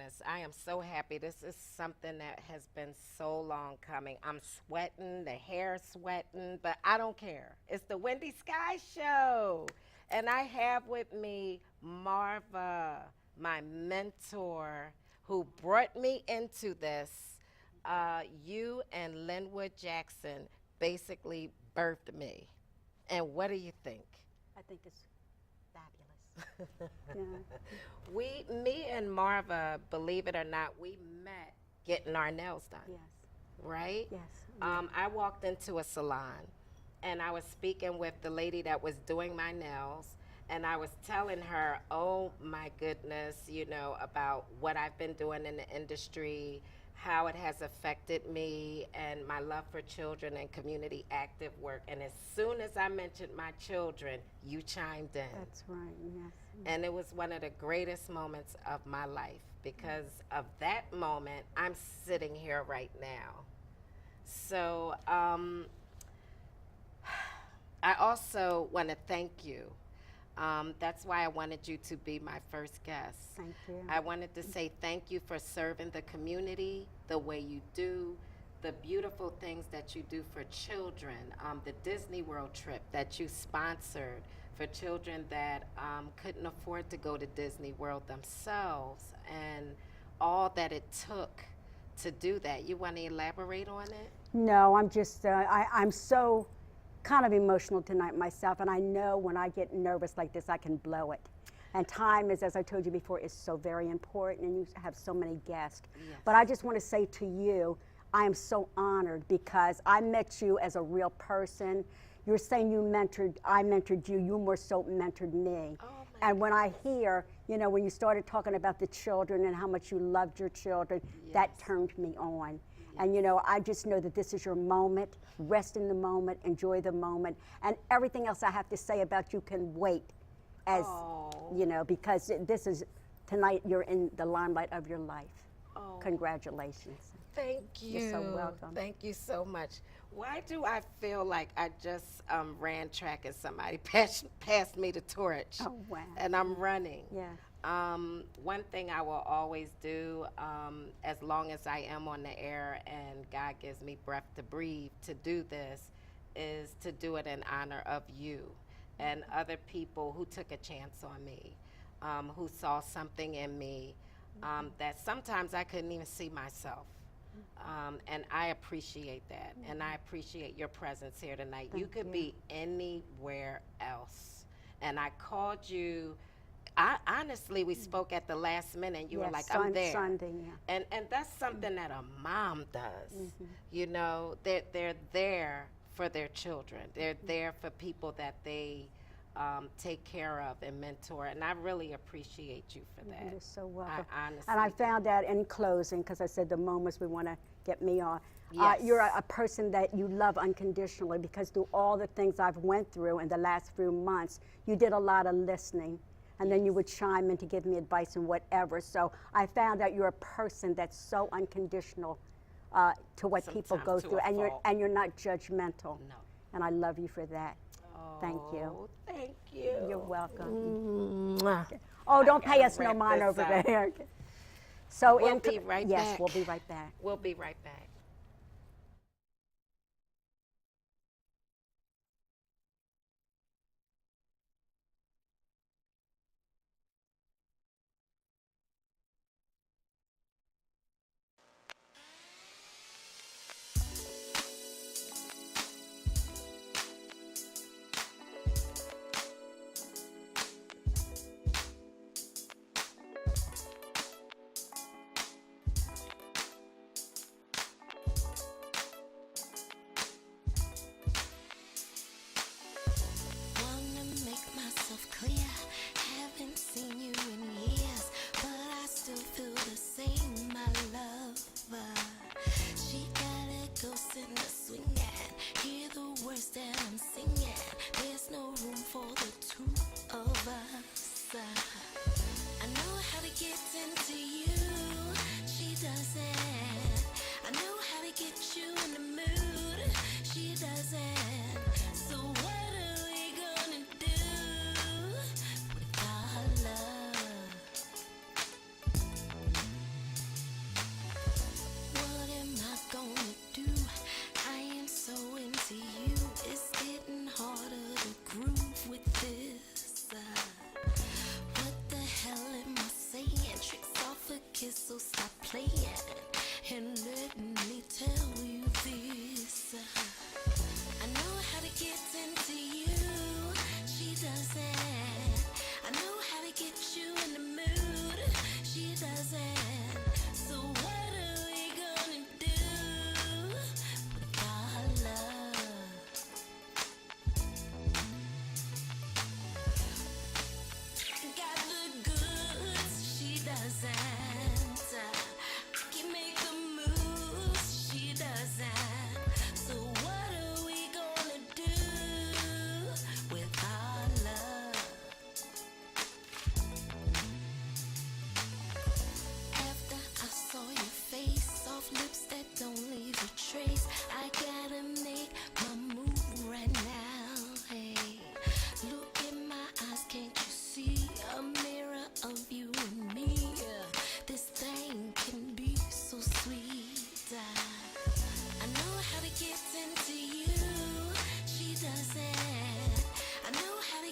goodness. I am so happy. This is something that has been so long coming. I'm sweating, the hair sweating, but I don't care. It's the Wendy Sky Show. And I have with me Marva, my mentor, who brought me into this. You and Linwood Jackson basically birthed me. And what do you think? I think it's fabulous. Yeah. Me and Marva, believe it or not, we met getting our nails done, Yes. right? Yes. I walked into a salon and I was speaking with the lady that was doing my nails, and I was telling her, oh my goodness, about what I've been doing in the industry, how it has affected me, and my love for children and community active work. And as soon as I mentioned my children, you chimed in. That's right. Yes. And it was one of the greatest moments of my life. Because of that moment, I'm sitting here right now. So I also want to thank you. That's why I wanted you to be my first guest. Thank you. I wanted to say thank you for serving the community the way you do, the beautiful things that you do for children, the Disney World trip that you sponsored for children that couldn't afford to go to Disney World themselves, and all that it took to do that. You want to elaborate on it? No, I'm just, I'm so kind of emotional tonight myself, and I know when I get nervous like this, I can blow it. And time is, as I told you before, is so very important, and you have so many guests. Yes. But I just want to say to you, I am so honored because I met you as a real person. You're saying I mentored you, you more so mentored me. Oh, and when I hear, when you started talking about the children and how much you loved your children, that Yes. turned me on. And I just know that this is your moment. Rest in the moment, enjoy the moment, and everything else I have to say about you can wait, as because this is tonight. You're in the limelight of your life. Oh. Congratulations. Thank you. You're so welcome. Thank you so much. Why do I feel like I just ran track and somebody passed me the torch? Oh wow. And I'm running. Yeah. One thing I will always do, as long as I am on the air and God gives me breath to breathe to do this, is to do it in honor of you and other people who took a chance on me, who saw something in me that sometimes I couldn't even see myself. And I appreciate that. And I appreciate your presence here tonight. You could be anywhere else. And I called you. Honestly, we spoke at the last minute, and you were like, I'm there. Sunday, yeah. And that's something that a mom does. They're there for their children. They're there for people that they take care of and mentor. And I really appreciate you for that. You're so welcome. I honestly and I do. found out in closing, because I said the moments we want to get me on. Yes. You're a person that you love unconditionally, because through all the things I've went through in the last few months, you did a lot of listening. And then you would chime in to give me advice and whatever. So I found out you're a person that's so unconditional to what people go Sometimes to through, a fault. and you're not judgmental. No. And I love you for that. Thank you. Oh, thank you. You're welcome. Mwah. Oh, don't pay gotta us no wrap mind this over up. there. So We'll be right yes, back. we'll be right back. We'll be right back.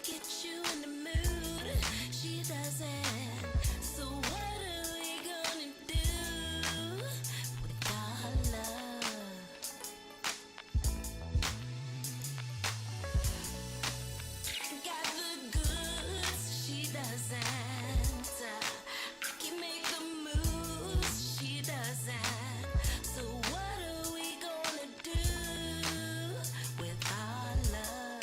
get you in the mood. She doesn't. So what are we gonna do with our love? Got the goods, she doesn't. I can make the moves, she doesn't. So what are we gonna do with our love?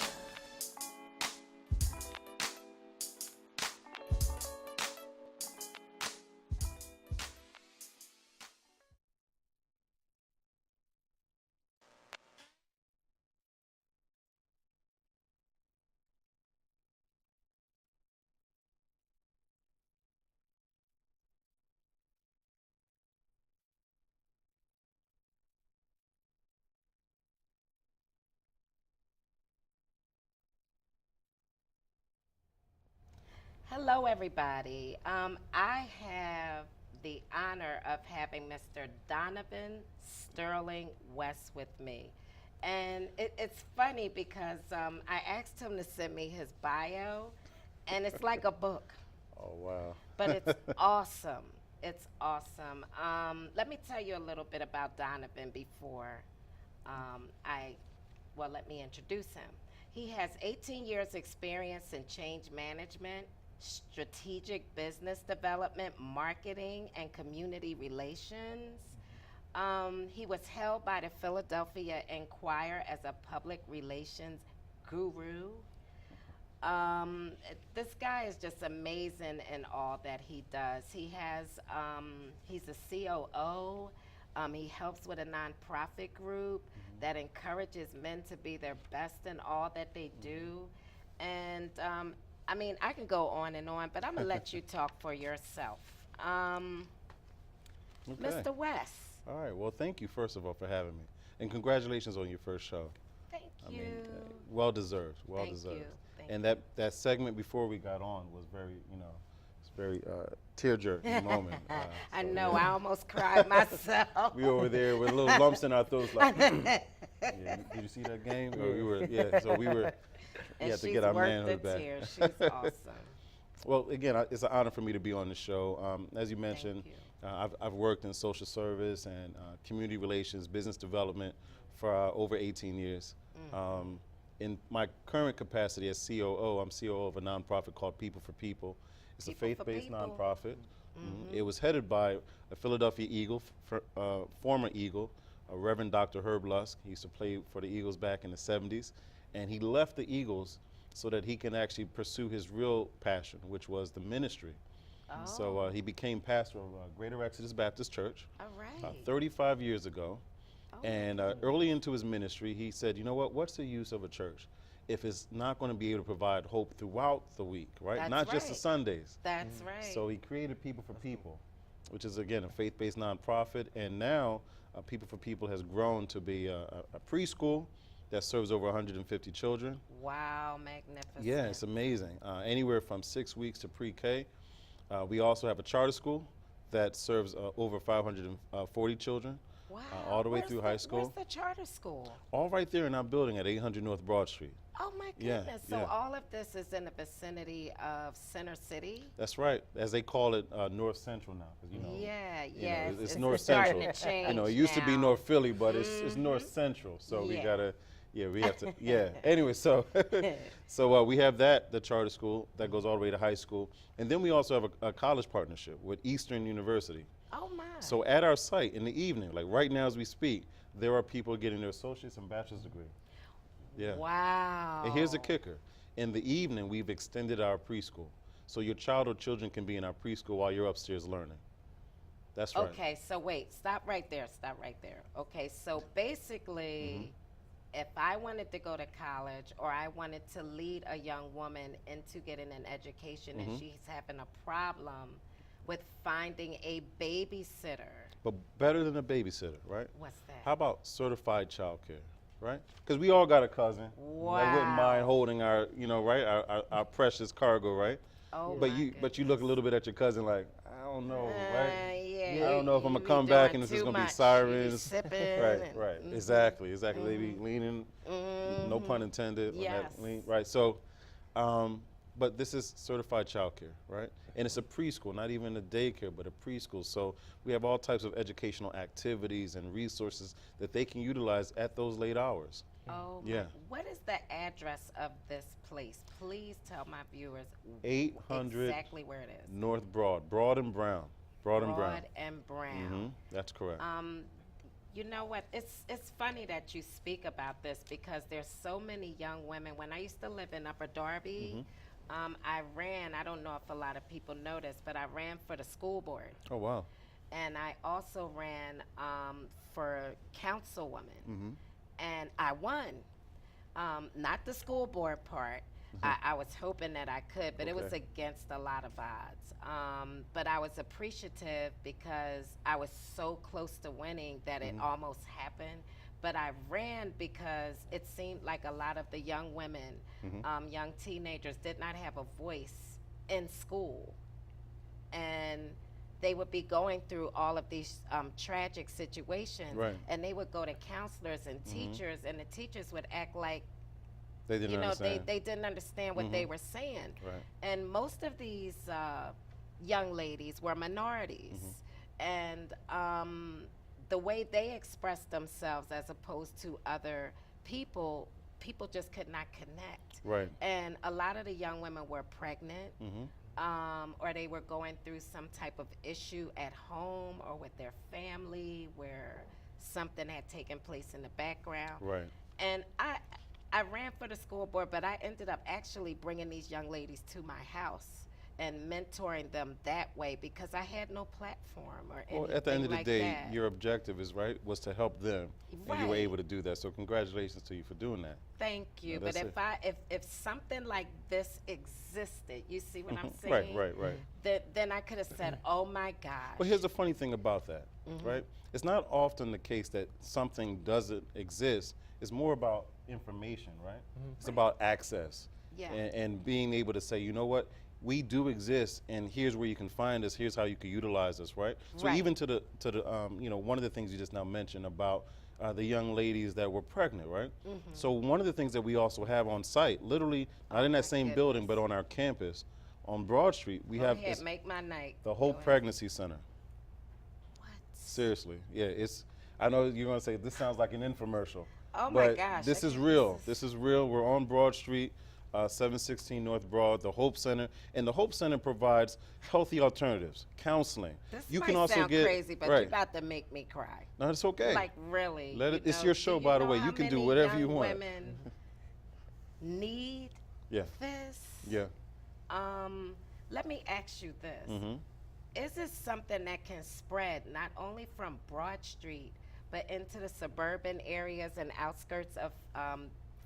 Hello, everybody. I have the honor of having Mr. Donovan Sterling West with me. And it's funny because I asked him to send me his bio, and it's like a book, Oh, wow. but it's awesome. It's awesome. Let me tell you a little bit about Donovan before let me introduce him. He has 18 years experience in change management, strategic business development, marketing, and community relations. He was held by the Philadelphia Inquirer as a public relations guru. This guy is just amazing in all that he does. He's a COO. He helps with a nonprofit group that encourages men to be their best in all that they do. And I mean, I can go on and on, but I'm gonna let you talk for yourself. Okay. Mr. West. All right. Well, thank you, first of all, for having me. And congratulations on your first show. Thank I you. mean, well deserved. Well Thank deserved. you. Thank And that segment before we got on was very, it's very tear-jerking moment. I So, know, yeah. I almost cried myself. We over there with little lumps in our throats, like, yeah, did you see that game? Or we were, yeah, so we were, we And had to she's get our worth manhood the back. tears. She's awesome. Well, again, it's an honor for me to be on the show. As you mentioned, you. I've worked in social service and community relations, business development for over 18 years. In my current capacity as COO, I'm COO of a nonprofit called People for People. It's People a for faith-based People. nonprofit. It was headed by a Philadelphia Eagle, former Eagle, Reverend Dr. Herb Lusk. He used to play for the Eagles back in the 70s. And he left the Eagles so that he can actually pursue his real passion, which was the ministry. Oh, So he became pastor of Greater Exodus Baptist Church all right. 35 years ago. Oh, And early into his ministry, he said, you know what, what's the use of a church if it's not going to be able to provide hope throughout the week, right? That's Not just the right. Sundays. That's right. So he created People for People, which is, again, a faith-based nonprofit. And now People for People has grown to be a preschool that serves over 150 children. Wow, magnificent. Yeah, it's amazing. Anywhere from 6 weeks to pre-K. We also have a charter school that serves over 540 children. Wow. All the way Where's through high school. Where's the charter school? All right there in our building at 800 North Broad Street. Oh my Yeah, goodness. So yeah. all of this is in the vicinity of Center City? That's right. As they call it, North Central now. 'Cause, Yeah, you know, yeah. it's North starting Central. to change It used to be now. North Philly, but it's North Central. So we Yeah. gotta, we have to, Anyway, so we have the charter school that goes all the way to high school, and then we also have a college partnership with Eastern University. Oh my. So at our site in the evening, like right now as we speak, there are people getting their associate's and bachelor's degree. Yeah. Wow. And here's the kicker. In the evening, we've extended our preschool. So your child or children can be in our preschool while you're upstairs learning. That's right. Okay, so wait, stop right there, stop right there. Okay, so basically, if I wanted to go to college or I wanted to lead a young woman into getting an education and she's having a problem with finding a babysitter, But better than a babysitter, right? what's that? How about certified childcare, right? Because we all got a cousin that wouldn't Wow. mind holding our, right, our precious cargo, right? Oh But my you look a little bit at your cousin like, I don't know, right? Yeah, I don't know if I'm you gonna be come back doing and it's just too gonna be much. You be sirens. sipping Right, and- right. Exactly. They be leaning, no pun intended. on that Yes. lean, right. So But this is certified childcare, right? And it's a preschool, not even a daycare, but a preschool. So we have all types of educational activities and resources that they can utilize at those late hours. Oh, Yeah. what is the address of this place? Please tell my viewers 800 exactly where it is. North Broad, Broad and Brown. Broad and Brown. Broad and Brown. That's correct. You know what? It's funny that you speak about this because there's so many young women. When I used to live in Upper Darby, I ran. I don't know if a lot of people know this, but I ran for the school board, Oh, wow. and I also ran for councilwoman, and I won. Not the school board part. I was hoping that I could, but it was Okay. against a lot of odds. But I was appreciative because I was so close to winning that it almost happened. But I ran because it seemed like a lot of the young women, young teenagers, did not have a voice in school. And they would be going through all of these tragic situations. Right. And they would go to counselors and teachers, and the teachers would act like, They didn't you know, understand. they didn't understand what they were saying. Right. And most of these young ladies were minorities. And the way they expressed themselves as opposed to other people, people just could not connect. Right. And a lot of the young women were pregnant, or they were going through some type of issue at home or with their family where something had taken place in the background. Right. And I ran for the school board, but I ended up actually bringing these young ladies to my house and mentoring them that way because I had no platform or anything Well, at the end of the like day, that. your objective was to help them, and you were Right. able to do that. So congratulations to you for doing that. Thank you. Yeah, But that's if something like this existed, you see what I'm Right, saying? right. Then I could have said, oh my gosh. Well, here's the funny thing about that, right? It's not often the case that something doesn't exist. It's more about information, right? It's about access. Yeah. And being able to say, you know what, we do exist, and here's where you can find us. Here's how you can utilize us, right? So Right. even to the you know, one of the things you just now mentioned about the young ladies that were pregnant, right? So one of the things that we also have on site, literally not in that same building, but on our campus, on Broad Street, we Go have ahead, this- make my night. the Hope Go ahead. Pregnancy Center. What? Seriously, yeah, it's. I know you're gonna say this sounds like an infomercial. Oh my but gosh, this I is can't- real. This is real. We're on Broad Street, 716 North Broad, the Hope Center, and the Hope Center provides healthy alternatives, counseling. This you might can also sound get crazy, but right. you're about to make me cry. No, it's okay. Like really. Let you it- it's know, your show, do by the know way. how You can do many whatever you young want. Women need Yeah, this. yeah. Let me ask you this. Mm-hmm. Is this something that can spread not only from Broad Street, but into the suburban areas and outskirts of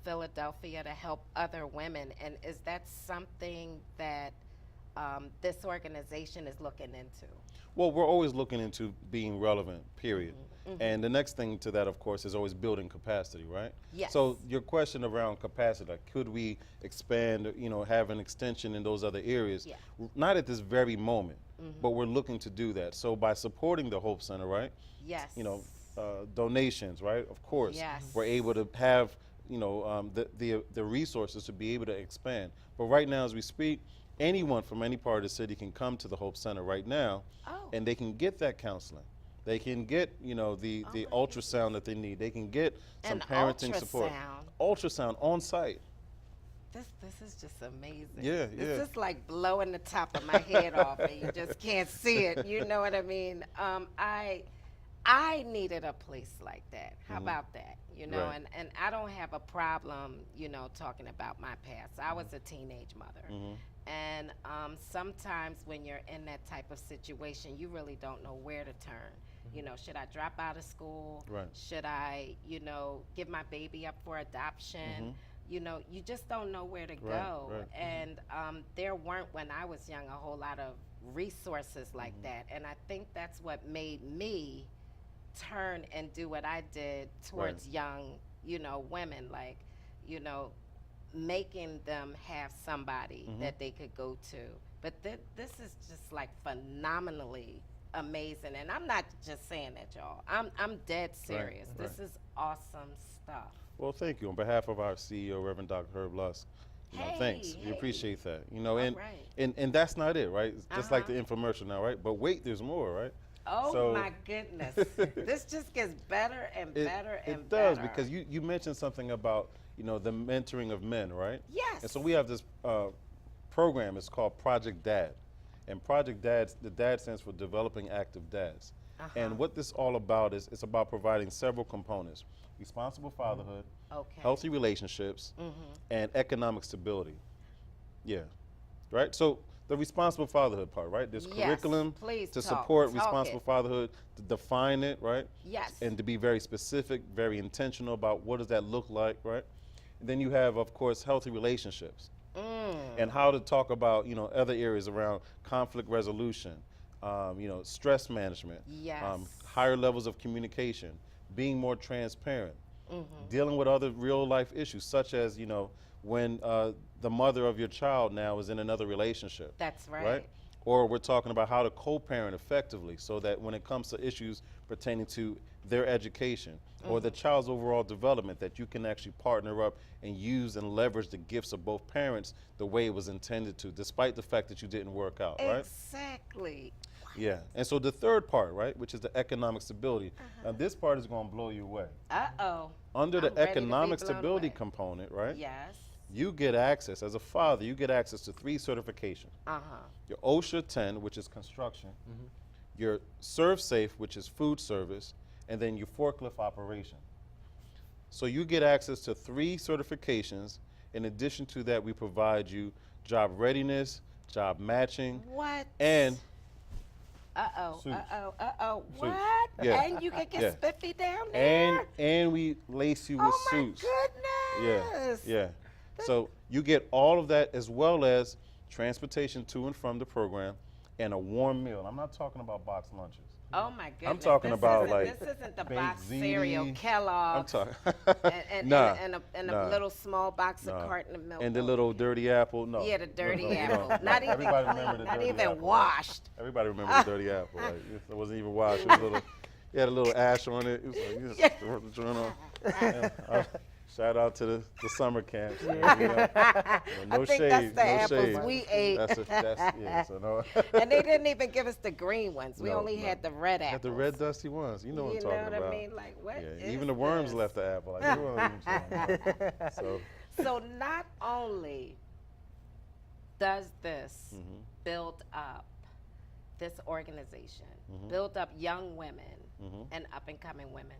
Philadelphia to help other women? And is that something that this organization is looking into? Well, we're always looking into being relevant, period. And the next thing to that, of course, is always building capacity, right? Yes. So your question around capacity, like could we expand, you know, have an extension in those other areas? Yeah. Not at this very moment, but we're looking to do that. So by supporting the Hope Center, right? Yes. You know, donations, right? Of course. Yes. We're able to have, you know, the resources to be able to expand. But right now, as we speak, anyone from any part of the city can come to the Hope Center right now, Oh. and they can get that counseling. They can get, you know, the ultrasound that they need. They can get some An parenting support. Ultrasound on site. This is just amazing. Yeah, yeah. This is like blowing the top of my head off, and you just can't see it. You know what I mean? I needed a place like that. How about that? You know, Right. and I don't have a problem, you know, talking about my past. I was a teenage mother. And sometimes when you're in that type of situation, you really don't know where to turn. You know, should I drop out of school? Right. Should I, you know, give my baby up for adoption? You know, you just don't know where to go. right. And there weren't, when I was young, a whole lot of resources like that. And I think that's what made me turn and do what I did towards young, you know, women, like, you know, making them have somebody that they could go to. But this is just like phenomenally amazing, and I'm not just saying that, y'all. I'm dead serious. right. This is awesome stuff. Well, thank you. On behalf of our CEO, Reverend Dr. Herb Lusk, You know, thanks. Hey, We hey. appreciate that. You know, and, right. and that's not it, right? It's just like the Uh-huh. infomercial now, right? But wait, there's more, right? Oh So- my goodness. This just gets better and better and it does better. because you mentioned something about, you know, the mentoring of men, right? Yes. And so we have this program. It's called Project Dad, and Project Dad, the Dad stands for Developing Active Dads. And what this all about is it's about providing several components: responsible fatherhood, Okay. healthy relationships, and economic stability. Yeah, right. So the responsible fatherhood part, right? There's Yes, curriculum please to talk. support Talk responsible it. fatherhood, to define it, right? Yes. And to be very specific, very intentional about what does that look like, right? And then you have, of course, healthy relationships and how to talk about, you know, other areas around conflict resolution, you know, stress management, Yes. higher levels of communication, being more transparent, dealing with other real life issues, such as, you know, when the mother of your child now is in another relationship. That's right. Or we're talking about how to co-parent effectively so that when it comes to issues pertaining to their education or the child's overall development, that you can actually partner up and use and leverage the gifts of both parents the way it was intended to, despite the fact that you didn't work out, right? Exactly. Yeah. And so the third part, right, which is the economic stability. Now this part is going to blow you away. Uh-oh. Under I'm the ready to be economic blown stability away. component, right? Yes. You get access, as a father, you get access to 3 certifications. Uh-huh. Your OSHA 10, which is construction, your ServSafe, which is food service, and then your forklift operation. So you get access to 3 certifications. In addition to that, we provide you job readiness, job matching, What? and Uh-oh. Suits. Uh-oh. Uh-oh. Suits. What? Yeah. And you can get Yeah. spiffy down there? and we lace you with oh my suits. goodness. Yeah. So you get all of that as well as transportation to and from the program and a warm meal. I'm not talking about boxed lunches. Oh my goodness. I'm talking This about, isn't- like, this isn't the baked box cereal, ziti. I'm Kellogg's, talking. and Nah, a nah. little small box of Nah. carton of milk. And the No. little dirty apple. No. Yeah, the dirty No, no, apple. no. Not even Everybody clean, remember the not dirty even apple, right? washed. Everybody remember the dirty apple. Like, it wasn't even washed. It was a little. It had a little ash on it. It was like, you just throw the joint on. Yeah, shout out to the summer camps. You know, no I think shade. that's the no apples shade. we ate. Yeah. So no. And they didn't even give us the green ones. We No, only no. had the red apples. Had the red dusty ones. You know what I'm You talking know what about. I mean? Like, what Yeah, is even the worms this? left the apple. Like, they weren't even trying. So So not only does this Mm-hmm. build up this organization, Mm-hmm. build up young women and up and coming women,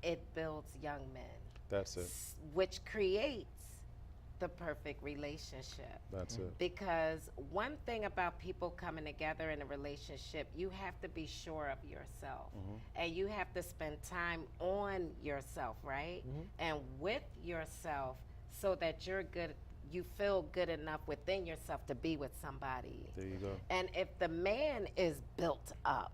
it builds young men, that's it. which creates the perfect relationship. That's it. Because one thing about people coming together in a relationship, you have to be sure of yourself. And you have to spend time on yourself, right? And with yourself so that you're good, you feel good enough within yourself to be with somebody. There you go. And if the man is built up,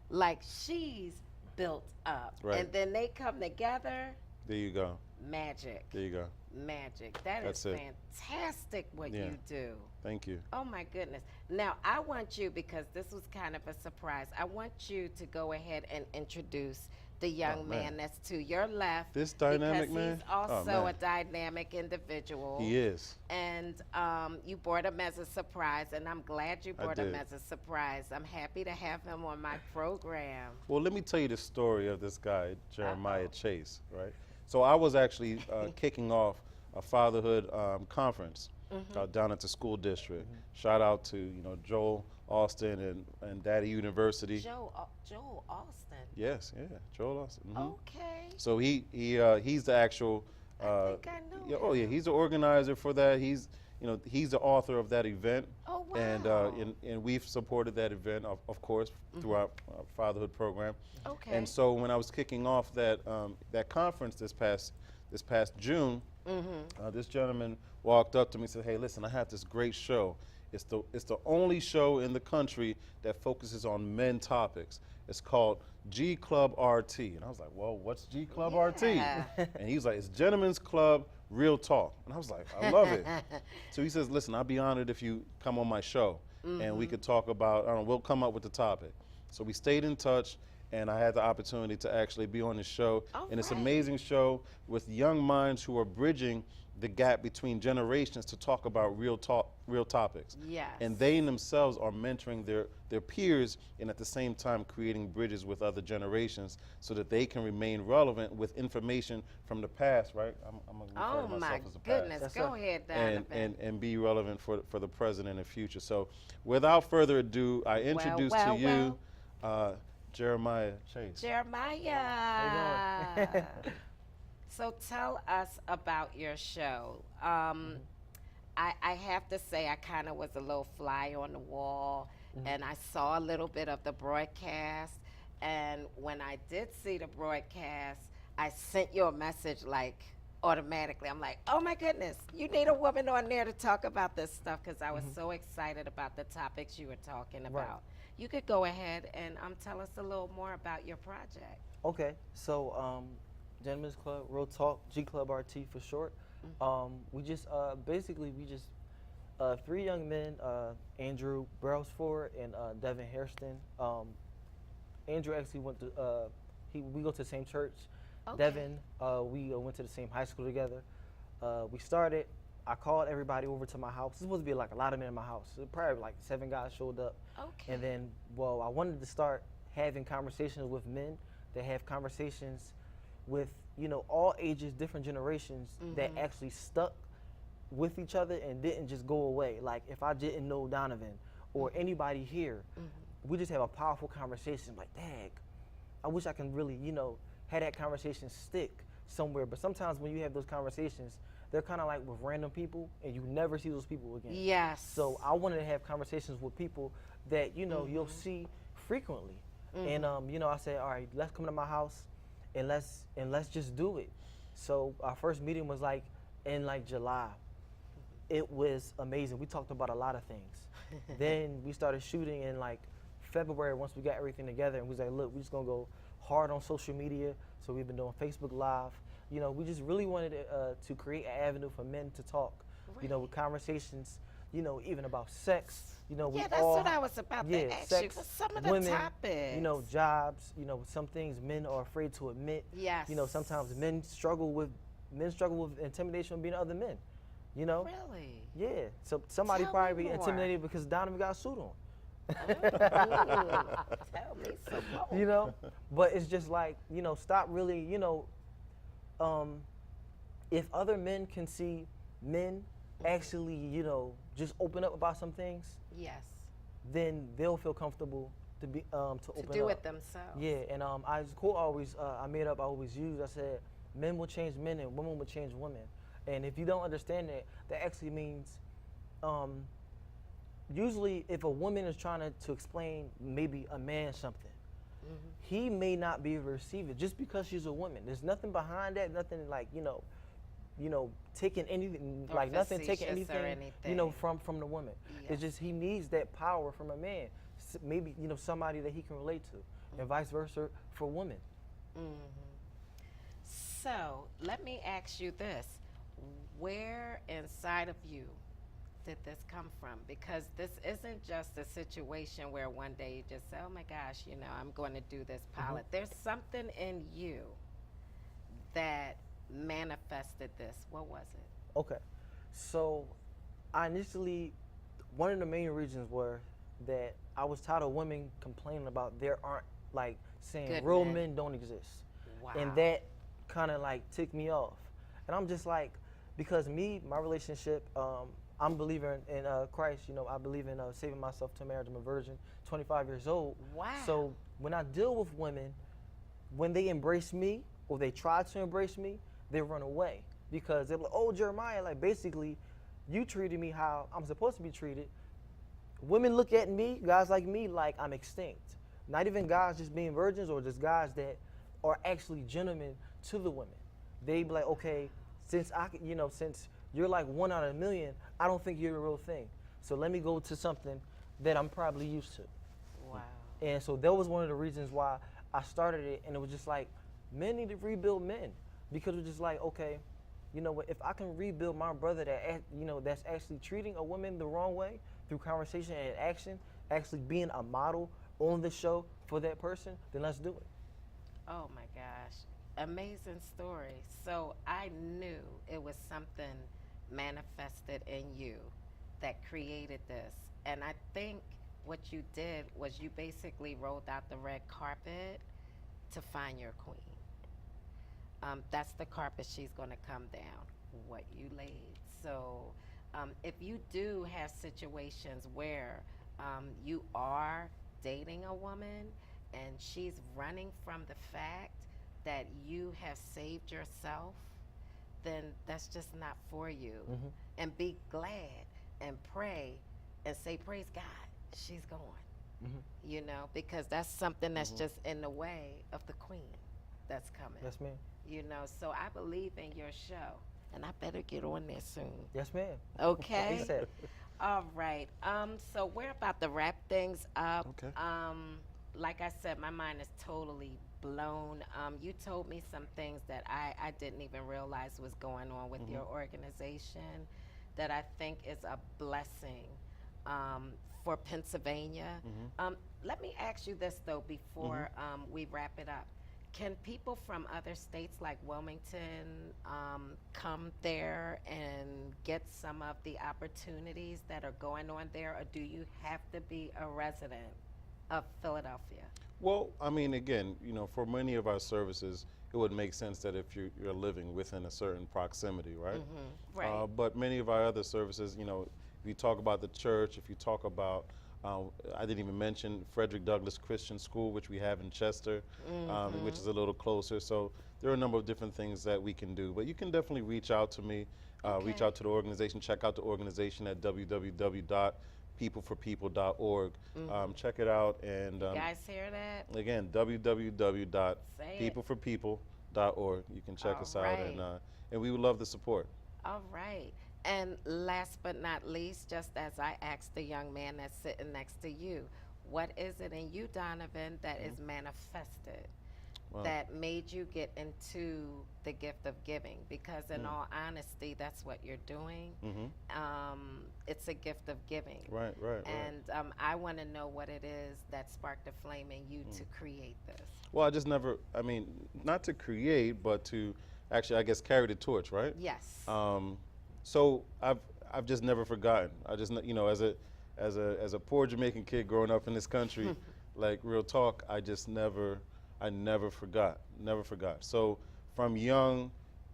like she's built up, Right. and then they come together, There you go. magic. There you go. Magic. That is That's it. fantastic what Yeah. you do. Thank you. Oh my goodness. Now I want you, because this was kind of a surprise, I want you to go ahead and introduce the young Oh, man. man that's to your left. This dynamic because man? He's Oh, also man. a dynamic individual. He is. And you brought him as a surprise, and I'm glad you I brought him did. as a surprise. I'm happy to have him on my program. Well, let me tell you the story of this guy, Jeremiah Chase, right? So I was actually kicking off a fatherhood conference down at the school district. Shout out to, you know, Joel Austin and Daddy University. Joel Austin. Yes, yeah, Joel Austin. Okay. So he's the actual. I think I know Yeah, oh yeah, him. he's the organizer for that. He's the author of that event. Oh, And wow. and we've supported that event, of course, through our fatherhood program. Okay. And so when I was kicking off that that conference this past June, this gentleman walked up to me and said, "Hey, listen, I have this great show. It's the only show in the country that focuses on men topics. It's called G Club RT." And I was like, "Well, what's G Club RT?" Yeah. And he was like, "It's Gentlemen's Club Real Talk." And I was like, "I love it." So he says, "Listen, I'll be honored if you come on my show and we could talk about, I don't know, we'll come up with the topic." So we stayed in touch, and I had the opportunity to actually be on the show. All And it's an right. amazing show with young minds who are bridging the gap between generations to talk about real topics. Yes. And they themselves are mentoring their peers, and at the same time creating bridges with other generations so that they can remain relevant with information from the past, right? I'm gonna refer Oh to my myself as the goodness. past. Go ahead, Donovan. And be relevant for the present and the future. So without further ado, I introduce well, to you Jeremiah Chase. Jeremiah. So tell us about your show. I have to say, I kind of was a little fly on the wall, and I saw a little bit of the broadcast. And when I did see the broadcast, I sent you a message like automatically. I'm like, oh my goodness, you need a woman on there to talk about this stuff, because I was so excited about the topics you were talking about. You could go ahead and tell us a little more about your project. Okay, so Gentlemen's Club, Real Talk, G Club RT for short. We just basically three young men, Andrew Brailsford and Devin Hairston. Andrew actually went to we go to the same church. Okay. Devin, we went to the same high school together. We started. I called everybody over to my house. This was supposed to be like a lot of men in my house. So probably like 7 guys showed up. Okay. And then, I wanted to start having conversations with men that have conversations with, all ages, different generations that actually stuck with each other and didn't just go away. Like if I didn't know Donovan or anybody here, we just have a powerful conversation like, dang, I wish I can really, have that conversation stick somewhere. But sometimes when you have those conversations, they're kind of like with random people and you never see those people again. Yes. So I wanted to have conversations with people that, you'll see frequently. And, I said, all right, let's come to my house and let's just do it. So our first meeting was like in like July. It was amazing. We talked about a lot of things. Then we started shooting in like February once we got everything together, and we was like, look, we're just gonna go hard on social media. So we've been doing Facebook Live. We just really wanted to create an avenue for men to talk, with conversations, even about sex. We Yeah, that's what I was about to ask you. sex, For some of the women, topics. jobs, some things men are afraid to admit. Yes. Sometimes men struggle with intimidation from being other men. Really? Yeah. So somebody Tell probably me be more. intimidated because Donovan got a suit on. Tell me some more. But it's just like, stop really, if other men can see men actually, just open up about some things, Yes. then they'll feel comfortable to be to open To do up. it themselves. Yeah, and I quote I always use. I said, men will change men and women will change women. And if you don't understand that, that actually means, usually if a woman is trying to explain maybe a man something, he may not be able to receive it just because she's a woman. There's nothing behind that, nothing like, taking anything, Or like nothing taking facetious or anything, anything. from the woman. Yes. It's just he needs that power from a man, maybe, somebody that he can relate to, and vice versa for women. So let me ask you this. Where inside of you did this come from? Because this isn't just a situation where one day you just say, oh my gosh, I'm going to do this pilot. There's something in you that manifested this. What was it? Okay, so I initially, one of the main reasons were that I was tired of women complaining about there aren't, like, saying Good real men. men don't exist. Wow. And that kind of like ticked me off. And I'm just like, because my relationship, I'm a believer in Christ. I believe in saving myself to marriage. I'm a virgin, 25 years old. Wow. So when I deal with women, when they embrace me or they try to embrace me, they run away because they're like, oh, Jeremiah, like basically you treated me how I'm supposed to be treated. Women look at me, guys like me, like I'm extinct. Not even guys just being virgins or just guys that are actually gentlemen to the women. They be like, okay, since you're like 1 out of a million, I don't think you're a real thing. So let me go to something that I'm probably used to. Wow. And so that was one of the reasons why I started it. And it was just like, men need to rebuild men. Because it's just like, okay, you know what, if I can rebuild my brother that's actually treating a woman the wrong way through conversation and action, actually being a model on the show for that person, then let's do it. Oh my gosh. amazing story. So I knew it was something manifested in you that created this. And I think what you did was you basically rolled out the red carpet to find your queen. That's the carpet she's going to come down, what you laid. So if you do have situations where you are dating a woman and she's running from the fact that you have saved yourself, then that's just not for you. And be glad and pray and say, praise God, she's gone. You know, because that's something that's just in the way of the queen that's coming. Yes, ma'am. You know, so I believe in your show, and I better get on there soon. Yes, ma'am. Okay. He said, All right. So we're about to wrap things up. Okay. Like I said, my mind is totally blown. You told me some things that I didn't even realize was going on with your organization that I think is a blessing for Pennsylvania. Let me ask you this, though, before we wrap it up. Can people from other states like Wilmington come there and get some of the opportunities that are going on there, or do you have to be a resident of Philadelphia? Well, I mean, again, you know, for many of our services, it would make sense that if you're living within a certain proximity, right? Right. But many of our other services, you know, if you talk about the church, if you talk about, I didn't even mention Frederick Douglass Christian School, which we have in Chester, which is a little closer. So there are a number of different things that we can do. But you can definitely reach out to me, reach Okay. out to the organization, check out the organization at www.peopleforpeople.org. Check it out. And You guys hear that? again, www.peopleforpeople.org. You can check us out, Alright. and we would love the support. All right. And last but not least, just as I asked the young man that's sitting next to you, what is it in you, Donovan, that is manifested Wow. that made you get into the gift of giving? Because in all honesty, that's what you're doing. It's a gift of giving. Right. And I want to know what it is that sparked a flame in you to create this. Well, I just never, I mean, not to create, but to actually, I guess, carry the torch, right? Yes. So I've just never forgotten. I just, you know, as a poor Jamaican kid growing up in this country, like real talk, I never forgot. So from young,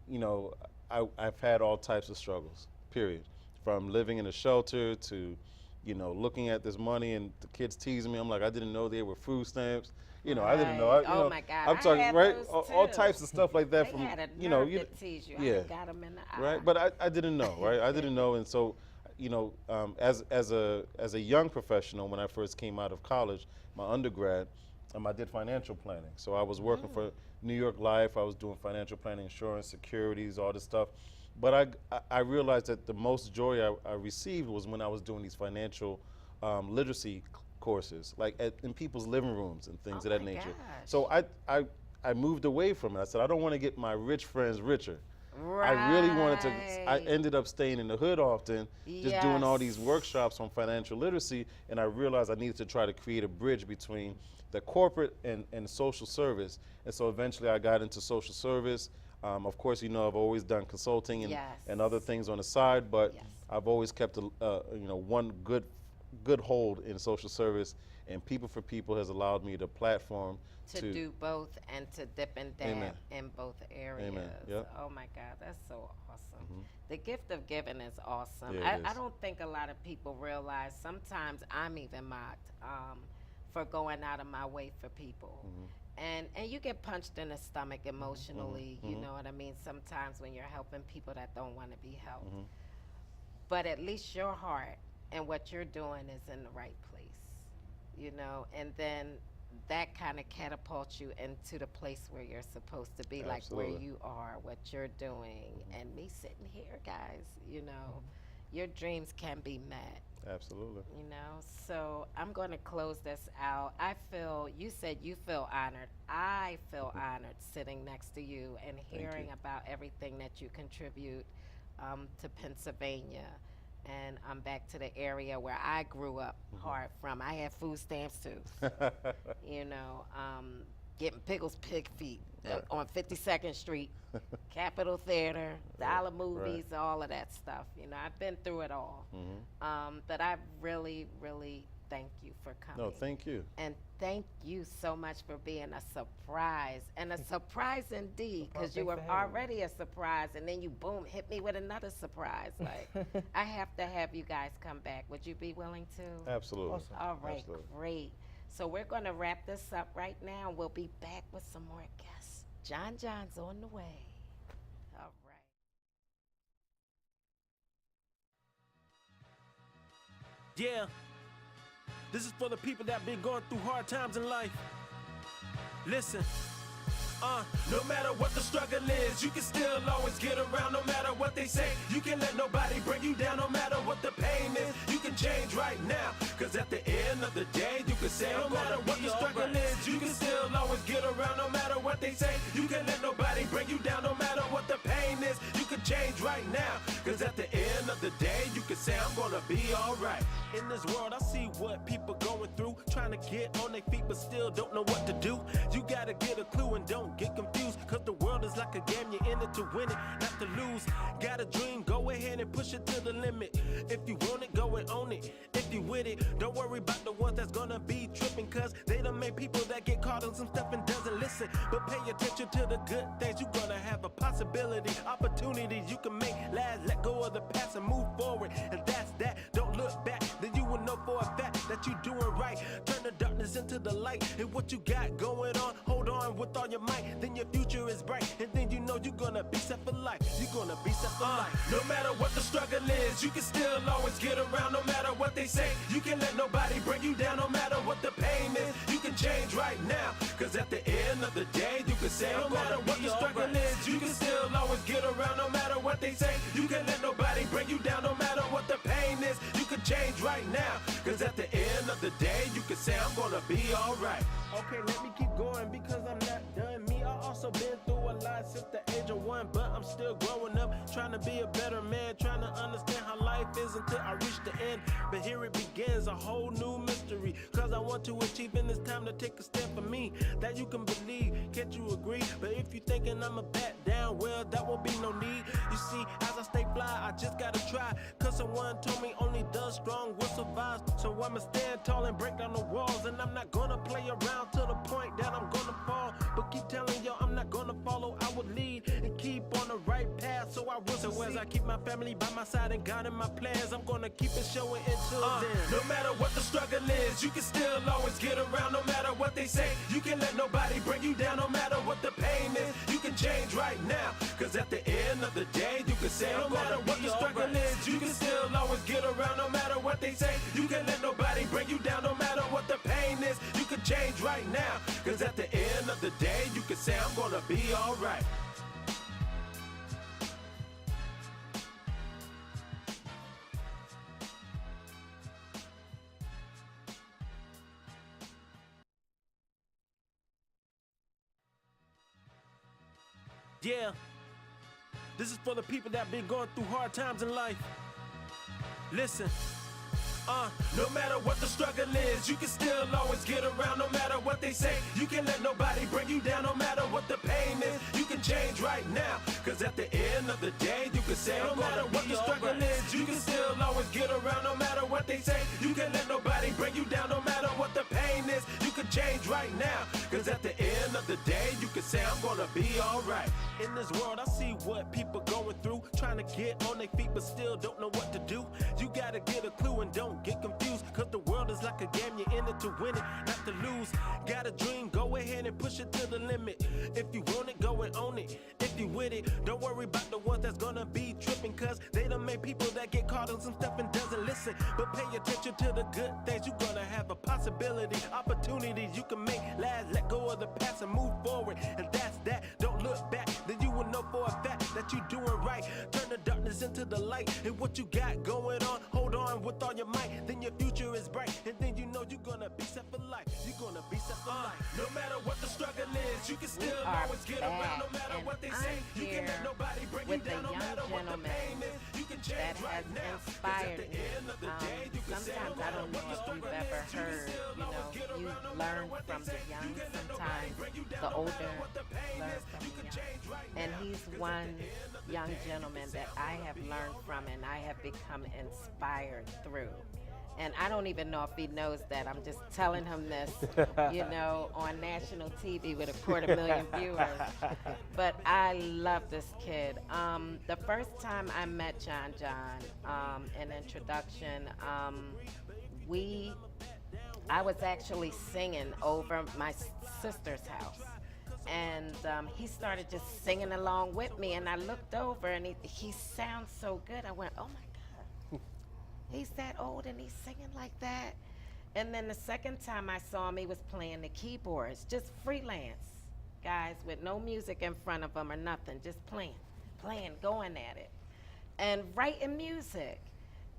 you know, I've had all types of struggles, period. From living in a shelter to, you know, looking at this money and the kids teasing me. I'm like, I didn't know they were food stamps. You know, I didn't know. Right. You Oh know, my God, I'm I talking, had right? those All too. types of stuff like that They from, had a you know, nerve to tease you. I yeah. done got 'em in the eye. Right, but I didn't know, right? I didn't know, and so, you know, as a young professional, when I first came out of college, my undergrad, I did financial planning. So I was working for New York Life. I was doing financial planning, insurance, securities, all this stuff. But I realized that the most joy I received was when I was doing these financial literacy courses, like in people's living rooms and things Oh of that my nature. gosh. So I moved away from it. I said, I don't want to get my rich friends richer. Right. I really wanted to. I ended up staying in the hood often, just doing all these Yes. workshops on financial literacy, and I realized I needed to try to create a bridge between the corporate and social service. And so eventually I got into social service. Of course, you know, I've always done consulting and other things on the side, but Yes. I've always kept one good hold in social service, and People for People has allowed me the platform to do both and to dip and dab Amen. in both areas. Amen. Yep. Oh my God, that's so awesome. The gift of giving is awesome. Yeah, it I is. don't think a lot of people realize, sometimes I'm even mocked for going out of my way for people. And you get punched in the stomach emotionally, you know what I mean, sometimes when you're helping people that don't want to be helped. But at least your heart and what you're doing is in the right place, you know, and then that kind of catapults you into the place where you're supposed to be, like where Absolutely. you are, what you're doing, and me sitting here, guys, you know, your dreams can be met. Absolutely. You know, so I'm going to close this out. You said you feel honored. I feel honored sitting next to you and hearing you. about everything that you contribute to Pennsylvania. And I'm back to the area where I grew up hard from. I had food stamps too, you know. getting Pickles Pig Feet Right. on 52nd Street, Capitol Theater, Dollar Movies, all of that stuff. You know, I've been through it all. But I really, really thank you for coming. No, thank you. And thank you so much for being a surprise, and a surprise indeed, because you were Thanks for having me. already a surprise, and then you boom hit me with another surprise. Like, I have to have you guys come back. Would you be willing to? Absolutely. Awesome. All right, Absolutely. great. So we're going to wrap this up right now. We'll be back with some more guests. John's on the way. All right. Yeah, this is for the people that been going through hard times in life. Listen. No matter what the struggle is, you can still always get around. No matter what they say, you can let nobody bring you down. No matter what the pain is, you can change right now. Cause at the end of the day, you can say, no matter what the struggle is, you can still always get around. No matter what they say, you can let nobody bring you down. No matter what the pain is, you can change right now. Cause at the end of the day, you can say, I'm gonna be alright. In this world, I see what people going through, trying to get on their feet but still don't know what to do. You gotta get a clue and don't get confused, cause the world is like a game, you're in it to win it, not to lose. Got a dream, go ahead and push it to the limit. If you want it, go and own it. If you with it, don't worry about the ones that's gonna be tripping, cause they done made people that get caught on some stuff and doesn't listen. But pay attention to the good things, you're gonna have a possibility, opportunities you can make last. Let go of the past and move forward, and that's that. Don't look back, then you will know for a fact that you're doing right. Turn the darkness into the light, and what you got going on, hold on with all your might. Then your future is bright, and then you know you're gonna be set for life. You're gonna be set for life. No matter what the struggle is, you can still always get around. No matter what they say, you can let nobody bring you down. No matter what the pain is, you can change right now. Cause at the end of the day, you can say, no matter what the struggle is, you can still always get around. No matter what they say, you can let nobody bring you down. No matter what the pain is, you can change right now. Cause at the end of the day, you can say, I'm gonna be alright. Okay, let me keep going because I'm not done. Me, I also been through a lot since the age of 1, but I'm still growing up, trying to be a better man, trying to understand how life is until I reach the end. But here it begins, a whole new mystery, cause I want to achieve, and it's time to take a step for me that you can believe. Can't you agree? But if you thinking I'ma back down, well, that won't be no need. You see, as I stay fly, I just gotta try, cause someone told me only the strong will survive. So I'ma stand tall and break down the walls, and I'm not gonna play around to the point that I'm gonna fall. But keep telling y'all I'm not gonna follow, I will lead and keep on the right path, so I will succeed. So as I keep my family by my side and guiding my plans, I'm gonna keep it showing until then. No matter what the struggle is, you can still always get around. No matter what they say, you can let nobody bring you down. No matter what the pain is, you can change right now. Cause at the end of the day, you can say, no matter what the struggle is, you can still always get around. No matter what they say, you can let nobody bring you down. No matter what the pain is, you can change right now. Cause at the end of the day, you can say, I'm gonna be alright. Yeah, this is for the people that been going through hard times in life. Listen. No matter what the struggle is, you can still always get around. No matter what they say, you can let nobody bring you down. No matter what the pain is, you can change right now. Cause at the end of the day, you can say, no matter what the struggle is, you can still always get around. No matter what they say, you can let nobody bring you down. No matter what the pain is, you can change right now. Cause at the end of the day, you can say, I'm gonna be alright. In this world, I see what people going through, trying to get on their feet but still don't know what to do. You gotta get a clue and don't get confused, cause the world is like a game, you're in it to win it, not to lose. Got a dream, go ahead and push it to the limit. If you want it, go and own it. If you with it, don't worry about the ones that's gonna be tripping, cause they done made people that get caught on some stuff and doesn't listen. But pay attention to the good things, you're gonna have a possibility, opportunities you can make last. Let go of the past and move forward, and that's that. Don't look back, then you will know for a fact that you're doing right. Turn the darkness into the light, and what you got going on, hold on with all your might. Then your future is bright, and then you know you're gonna be set for life. You're gonna be set for life. No matter what the struggle is, you can still always get around. No matter what they say, you can let nobody bring you down. No matter what the pain is, you can change right now. Inspired me. Sometimes I don't know if you've ever heard, you learn from the young sometimes. the older learn from the young. And he's one young gentleman that I have learned from and I have become inspired through. And I don't even know if he knows that. I'm just telling him this, on national TV with 250,000 viewers. But I love this kid. The first time I met John, in introduction, I was actually singing over my sister's house. And he started just singing along with me. And I looked over and he sounds so good. I went, oh my God, he's that old and he's singing like that. And then the second time I saw him, he was playing the keyboards, just freelance, guys, with no music in front of him or nothing, just playing, going at it, and writing music.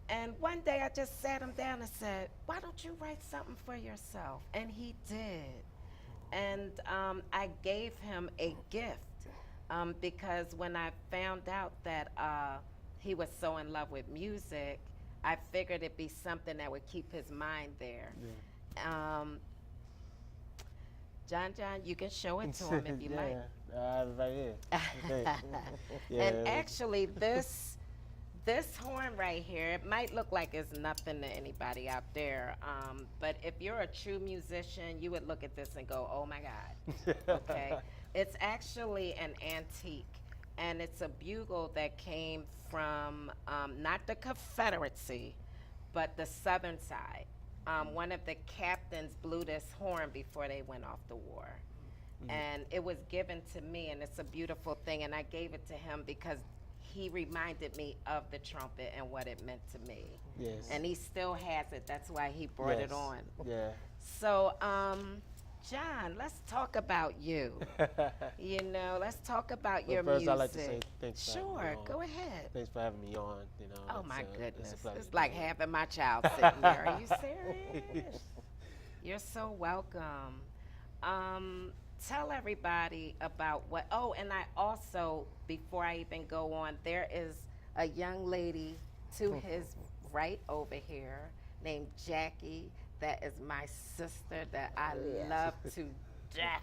And one day I just sat him down and said, why don't you write something for yourself? And he did. And I gave him a gift because when I found out that he was so in love with music, I figured it'd be something that would keep his mind there. Yeah. John, you can show it to him if you like. Right here. Yeah. And actually, this horn right here, it might look like it's nothing to anybody out there, but if you're a true musician, you would look at this and go, oh my God, okay? It's actually an antique, and it's a bugle that came from not the Confederacy, but the southern side. One of the captains blew this horn before they went off the war. And it was given to me, and it's a beautiful thing, and I gave it to him because he reminded me of the trumpet and what it meant to me. Yes. And he still has it. That's why he brought it on. Yeah. So, John, let's talk about you. Let's talk about your first, music. I'd like to say thanks for having me Sure, on. go ahead. Thanks for having me on. Oh my goodness, it's a pleasure. it's like having my child sitting here. Are you serious? You're so welcome. Tell everybody about what, and I also, before I even go on, there is a young lady to his right over here named Jackie that is my sister that I love to death.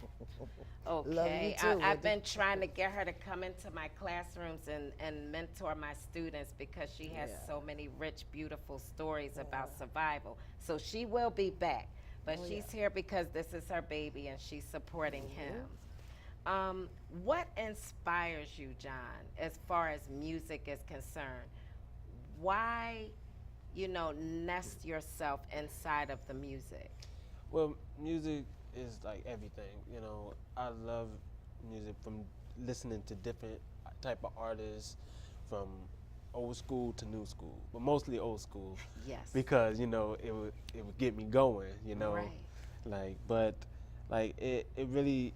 Okay, I've been trying to get her to come into my classrooms and mentor my students because she has so many rich, beautiful stories about survival. So she will be back, but she's here because this is her baby and she's supporting him. What inspires you, John, as far as music is concerned? Why, nest yourself inside of the music? Well, music is like everything. I love music from listening to different type of artists, from old school to new school, but mostly old school. Yes. Because it would get me going. Right. It really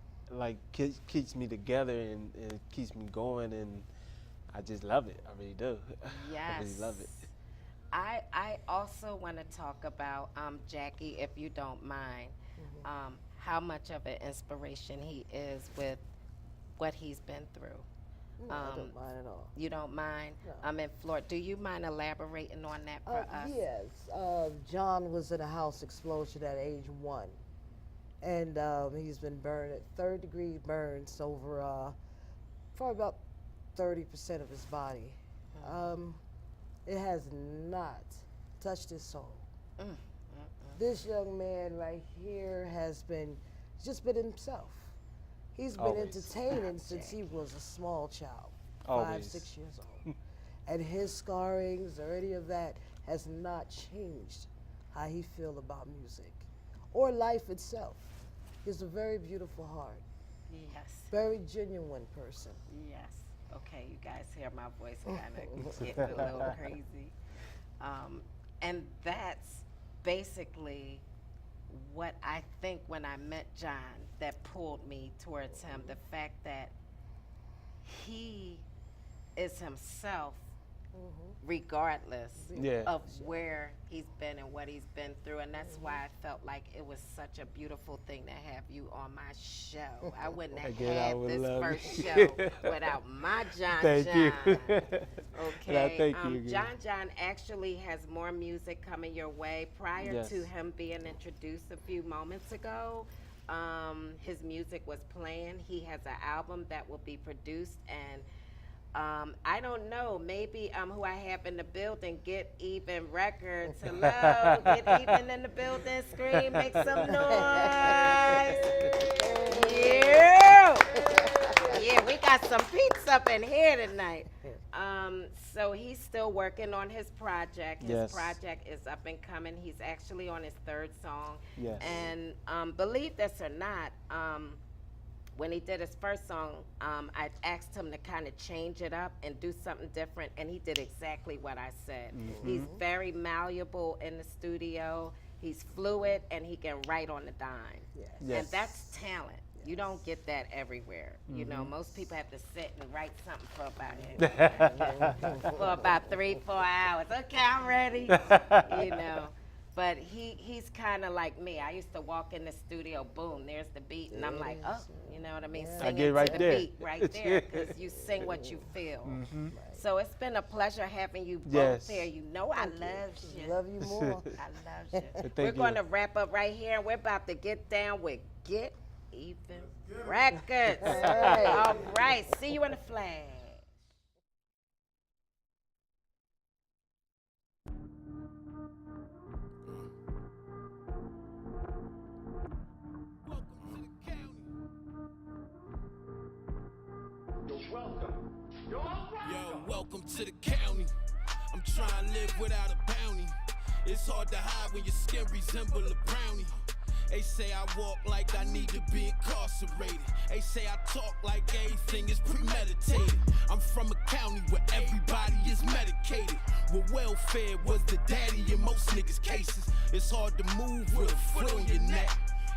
keeps me together and it keeps me going, and I just love it. I really do. Yes. I really love it. I also want to talk about Jackie, if you don't mind, how much of an inspiration he is with what he's been through. No, I don't mind at all. You don't mind? No. I'm in Florida. Do you mind elaborating on that for us? Yes. John was in a house explosion at age 1. And he's been burned at 3rd-degree burns over for about 30% of his body. It has not touched his soul. This young man right here has just been himself. He's been Always. entertaining since he was a small child, Always. 5-6 years old. And his scarrings or any of that has not changed how he feels about music or life itself. He's a very beautiful heart, Yes. very genuine person. Yes. Okay, you guys hear my voice kind of getting a little crazy. And that's basically what I think when I met John that pulled me towards him. The fact that he is himself regardless Yeah. of where he's been and what he's been through. And that's why I felt like it was such a beautiful thing to have you on my show. I wouldn't have Again, I had would this love first it. show without my John. Thank you. Okay. Thank you again. John actually has more music coming your way. Prior Yes. to him being introduced a few moments ago, his music was playing. He has an album that will be produced, and I don't know, maybe who I have in the building, Get Even Records. Hello, Get Even in the building, scream, make some noise. Yeah. Yeah, we got some peeps up in here tonight. So he's still working on his project. His Yes. project is up and coming. He's actually on his 3rd song. Yes. And believe this or not, when he did his first song, I asked him to kind of change it up and do something different, and he did exactly what I said. He's very malleable in the studio. He's fluid, and he can write on the dime. Yes. And that's talent. You don't get that everywhere. You know, most people have to sit and write something for about 3-4 hours. Okay, I'm ready. You know. But he's kind of like me. I used to walk in the studio, boom, there's the beat, and I'm like, oh, you know what I mean? I Sing get it right to the there. beat right there, because you sing what you feel. So it's been a pleasure having you both Yes. here. You know I love you. Love you more. I love you. Thank We're you. going to wrap up right here, and we're about to get down with Get Even Records. Hey. All right, see you in the flash. Yo, welcome to the county. I'm trying to live without a bounty. It's hard to hide when your skin resemble a brownie. They say I walk like I need to be incarcerated. They say I talk like everything is premeditated. I'm from a county where everybody is medicated, where welfare was the daddy in most niggas' cases. It's hard to move with a foot on your neck.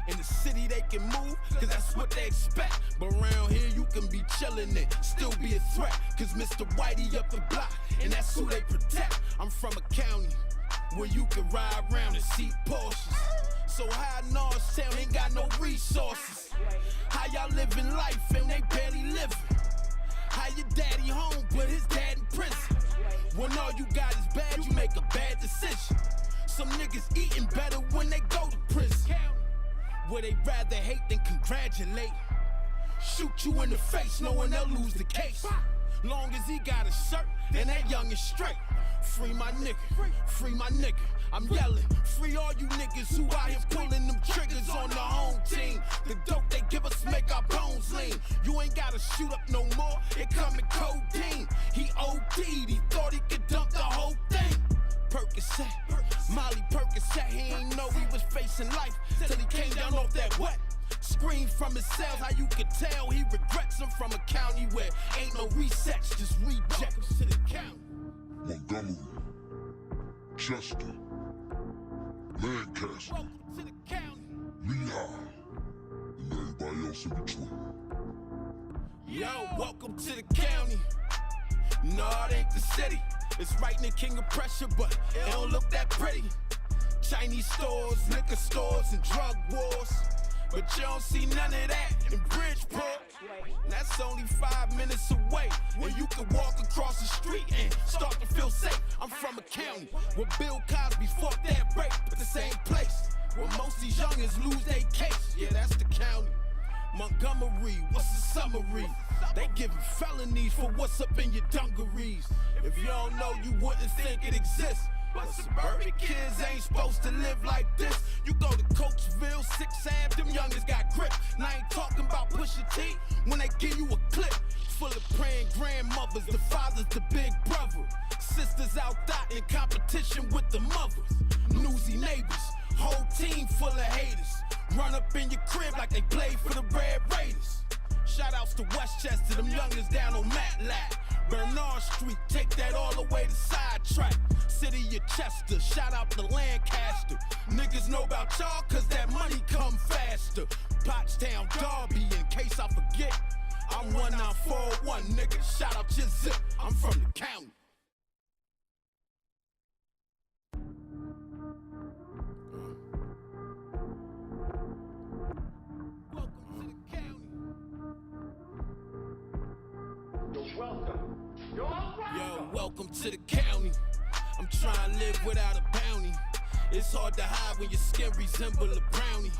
In the city they can move, cause that's what they expect. But around here you can be chillin' and still be a threat. Cause Mr. Whitey up the block, and that's who they protect. I'm from a county where you can ride around and see Porsches. So how Norristown ain't got no resources? How y'all living life and they barely living? How your daddy home but his dad in prison? When all you got is bad, you make a bad decision. Some niggas eating better when they go to prison, where they rather hate than congratulate. Shoot you in the face, knowing they'll lose the case. Long as he got a shirt, then that young is straight. Free my nigga, free my nigga. I'm yelling, free all you niggas who out here pulling them triggers on the home team. The dope they give us make our bones lean. You ain't gotta shoot up no more, it come in codeine. He OD'd, he thought he could dump the whole thing. Percocet, Molly Percocet, he ain't know he was facing life till he came down off that wet. Scream from his cells, how you could tell he regrets. I'm from a county where ain't no resets, just rejects to the county. Montgomery, Chester, Lancaster, Welcome to the county. Lehigh, and everybody else in between. Yo, welcome to the county. No, it ain't the city. It's right in the king of pressure, but it don't look that pretty. Chinese stores, liquor stores, and drug wars. But you don't see none of that in Bridgeport. That's only 5 minutes away, where you can walk across the street and start to feel safe. I'm from a county where Bill Cosby fought that rape, but the same place where most these youngins lose their case. Yeah, that's the county. Montgomery, what's the summary? They giving felonies for what's up in your dungarees. If you don't know, you wouldn't think it exists. But suburban kids ain't supposed to live like this. You go to Coachville, 6th Ave, them youngins got grip. And I ain't talking about Pusha T when they give you a clip. Full of praying grandmothers, the father's the big brother. Sisters out there in competition with the mothers. Newsy neighbors, whole team full of haters. Run up in your crib like they played for the Red Raiders. Shout outs to Westchester, them youngins down on Matlack. Bernard Street, take that all the way to Sidetrack. City of Chester, shout out to Lancaster. Niggas know about y'all cause that money come faster. Pottstown, Derby, in case I forget. I'm 1941, nigga, shout out your zip. I'm from the county. Yo, welcome to the county. I'm trying to live without a bounty. It's hard to hide when your skin resemble a brownie.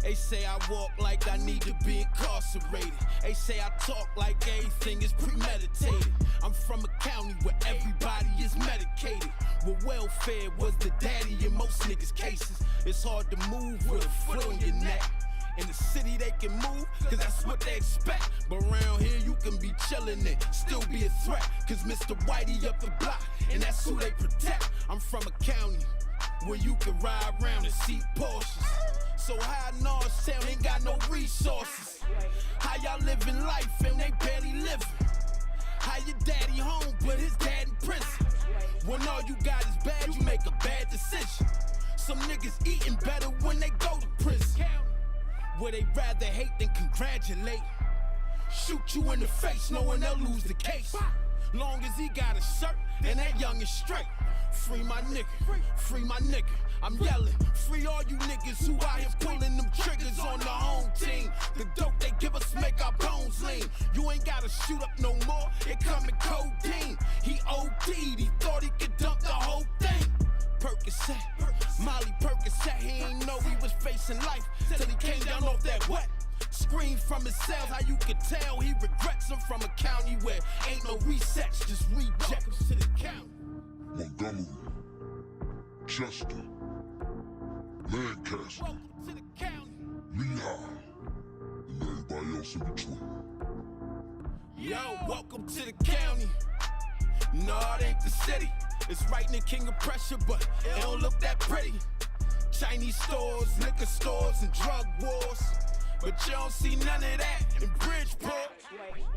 They say I walk like I need to be incarcerated. They say I talk like everything is premeditated. I'm from a county where everybody is medicated, where welfare was the daddy in most niggas' cases. It's hard to move with a foot on your neck. In the city they can move, cause that's what they expect. But around here you can be chillin' and still be a threat. Cause Mr. Whitey up the block, and that's who they protect. I'm from a county where you can ride around and see Porsches. So how Northtown ain't got no resources? How y'all living life and they barely living? How your daddy home but his dad in prison? When all you got is bad, you make a bad decision. Some niggas eating better when they go to prison, where they rather hate than congratulate. Shoot you in the face knowing they'll lose the case. Long as he got a shirt and that young is straight. Free my nigga, free my nigga. I'm yelling, free all you niggas who out here pulling them triggers on the home team. The dope they give us make our bones lean. You ain't gotta shoot up no more, it come in codeine. He OD'd, he thought he could dump the whole thing. Percocet, Molly Percocet, he ain't know he was facing life till he came down off that wet. Scream from his cells, how you could tell he regrets. I'm from a county where ain't no resets, just rejects to the county. Montgomery, Chester, Lancaster, Welcome to the county. Lehigh, and everybody else in between. Yo, welcome to the county. No, it ain't the city. It's right in the king of pressure, but it don't look that pretty. Chinese stores, liquor stores, and drug wars. But you don't see none of that in Bridgeport.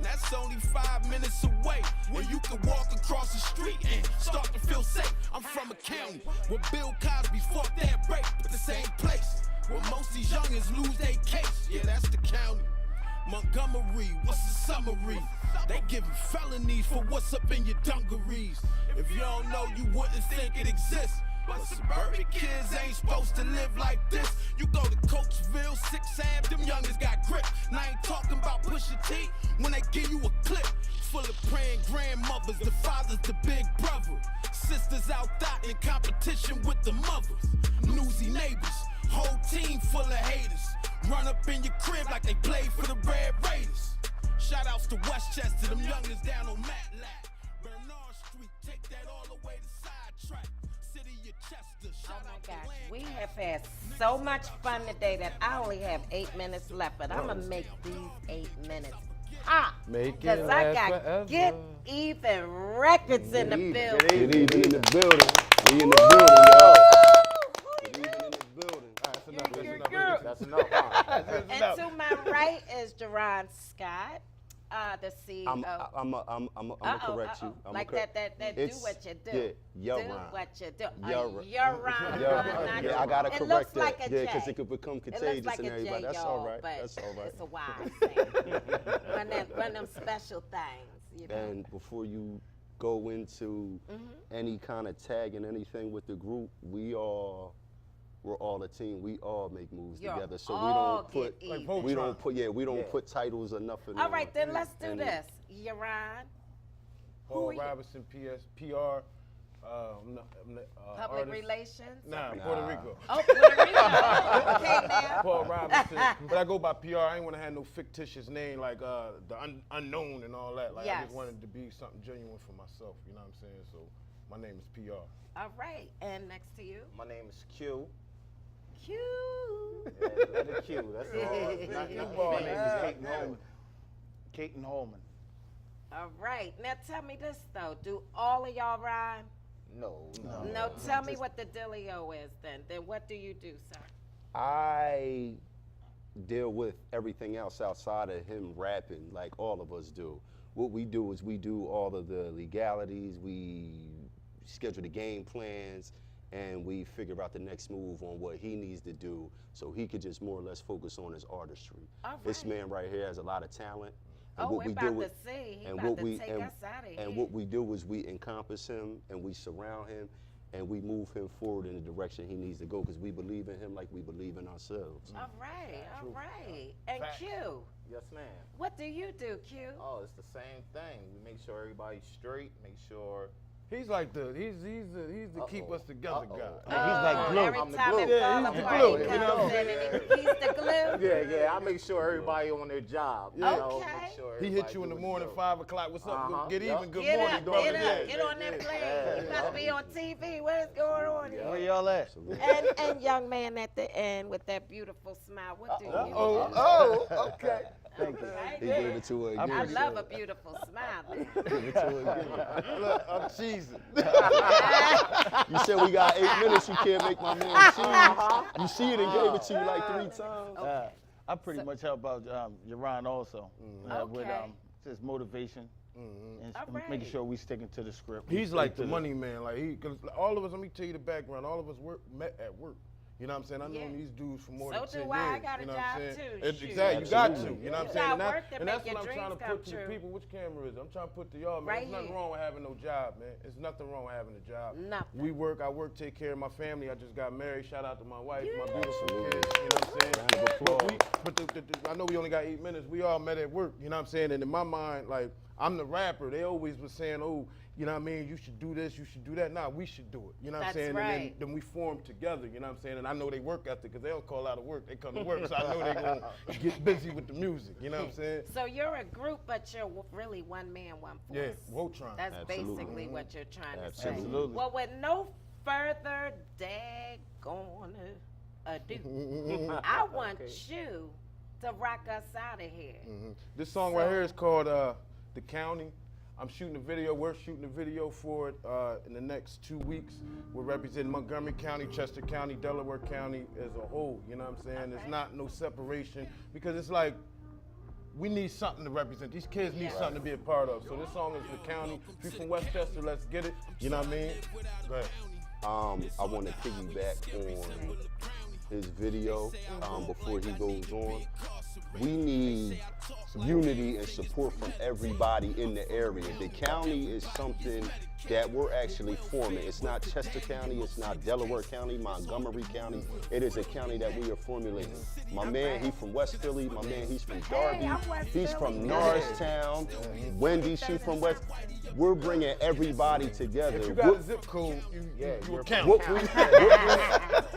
That's only 5 minutes away, where you can walk across the street and start to feel safe. I'm from a county where Bill Cosby fought that rape, but the same place where most these youngins lose their case. Yeah, that's the county. Montgomery, what's the summary? They giving felonies for what's up in your dungarees. If you don't know, you wouldn't think it exists. But suburban kids ain't supposed to live like this. You go to Coachville, 6th Ave, them youngins got grip. And I ain't talking about Pusha T when they give you a clip full of praying grandmothers. The father's the big brother. Sisters out there in competition with the mothers. Newsy neighbors, whole team full of haters. Run up in your crib like they played for the Red Raiders. Shout outs to Westchester, them youngins down on Matlack. Bernard Street, take that all the way to Sidetrack. City of Chester, Oh shout my out to gosh, we Lancaster. have had so much fun today that I only have 8 minutes left, but I'm gonna make these 8 minutes hot. Make it Cause I last got forever. Get Even Records in the building. Get even in the building. We in the building, y'all. Get even in the building. That's enough. That's enough. And to my right is Jerron Scott, the CEO. I'm gonna correct you. Like that do It's- what you do. yeah, your do rhyme. what you do. Your rhyme. Your rhyme. not Yeah, your- I gotta It correct looks that. like a Yeah, because J. it could become It looks contagious like and a everybody. J, That's y'all, all right. but That's all right. it's a wise thing. one of them special things, you know. And before you go into any kind of tag and anything with the group, we're all a team. We all make moves Y'all together. So all we don't get put even. we don't put titles or nothing. All on. right, then let's do And this. Yaron, Paul are you? Robinson, PR, Public artist. relations. Nah, Puerto Rico. Oh, Puerto Rico. Okay, now. Paul Robinson, but I go by PR. I ain't want to have no fictitious name like the unknown and all that. Like I Yes. just wanted to be something genuine for myself. You know what I'm saying? So my name is PR. All right, and next to you, My name is Q. Q. Yeah, let it Q. That's all. My name is Caton Holman. Caton Holman. All right, now tell me this though. Do all of y'all rhyme? No. No, tell me what the dealio is then. Then what do you do, sir? I deal with everything else outside of him rapping, like all of us do. What we do is we do all of the legalities, we schedule the game plans, and we figure out the next move on what he needs to do so he could just more or less focus on his artistry. All This right. man right here has a lot of talent. Oh, we're about to see. He about to take us outta and here. what we do is we encompass him and we surround him and we move him forward in the direction he needs to go because we believe in him like we believe in ourselves. All right, all right. And Q, Yes, ma'am. what do you do, Q? Oh, it's the same thing. We make sure everybody's straight, make sure He's like he's the keep us together guy. He's like glue. Every I'm the time glue. it Yeah, fall he's the apart, glue, he you comes know? in and he's the glue. Yeah, I make sure everybody on their job. You know, Okay. make sure He everybody hit you in the doing morning, job. 5 o'clock. What's up? Uh-huh, Get yup. even. Good Get morning, up, brother. get up, Yeah, get on that plane. yeah, You gotta be on TV. What is going on here? Where y'all at? And young man at the end with that beautiful smile. What do you do? Oh, okay. He gave it to her I again. love a beautiful smile. man. Give it to her again. Look, I'm cheesing. You said we got 8 minutes. You can't make my man cheese. You see it and gave it to you like 3 times. I pretty much help out Jaron also with Okay. his motivation and All right. making sure we sticking to the script. We He's stick like to the money man. Like cause all of us. Let me tell you the background. All of us met at work. You know what I'm saying? I've Yeah. known these dudes for more So than 10 do years. I. I got a you know what I'm job saying? too, shoot. Exactly. You got to. Absolutely. You know what I'm You saying? got And, work to and make that's your what I'm trying to dreams come put to the true. people. Which camera is it? I'm trying to put to y'all, man. Right There's nothing here. wrong with having no job, man. There's nothing wrong with having a job. Nothing. We work. I work, take care of my family. I just got married. Shout out to my wife, my Yeah. beautiful kids. You know what I'm saying? Round of applause. But I know we only got 8 minutes. We all met at work. You know what I'm saying? And in my mind, like, I'm the rapper. They always was saying, oh, you know what I mean? You should do this, you should do that. Nah, we should do it. You know what I'm That's saying? right. And then we form together, you know what I'm saying? And I know they work ethic because they don't call out of work. They come to work, so I know they're going to get busy with the music. You know what I'm saying? So you're a group, but you're really one man, one force. Yeah, Voltron. That's Absolutely. basically what you're trying to say. Absolutely. Well, with no further daggone ado, I want you to rock us out of here. This song right here is called The County. I'm shooting a video. We're shooting a video for it in the next 2 weeks. We're representing Montgomery County, Chester County, Delaware County as a whole. You know what I'm saying? There's not no separation because it's like we need something to represent. These kids need something to be a part of. So this song is The County. If you're from Westchester, let's get it. You know what I mean? Go ahead. I want to piggyback on his video before he goes on. We need unity and support from everybody in the area. The county is something that we're actually forming. It's not Chester County, it's not Delaware County, Montgomery County. It is a county that we are formulating. My man, he's from West Philly. My man, he's from Darby. I'm West He's Philly. from Norristown. Wendy, she from West. We're bringing everybody together. If you got a zip code, you a county.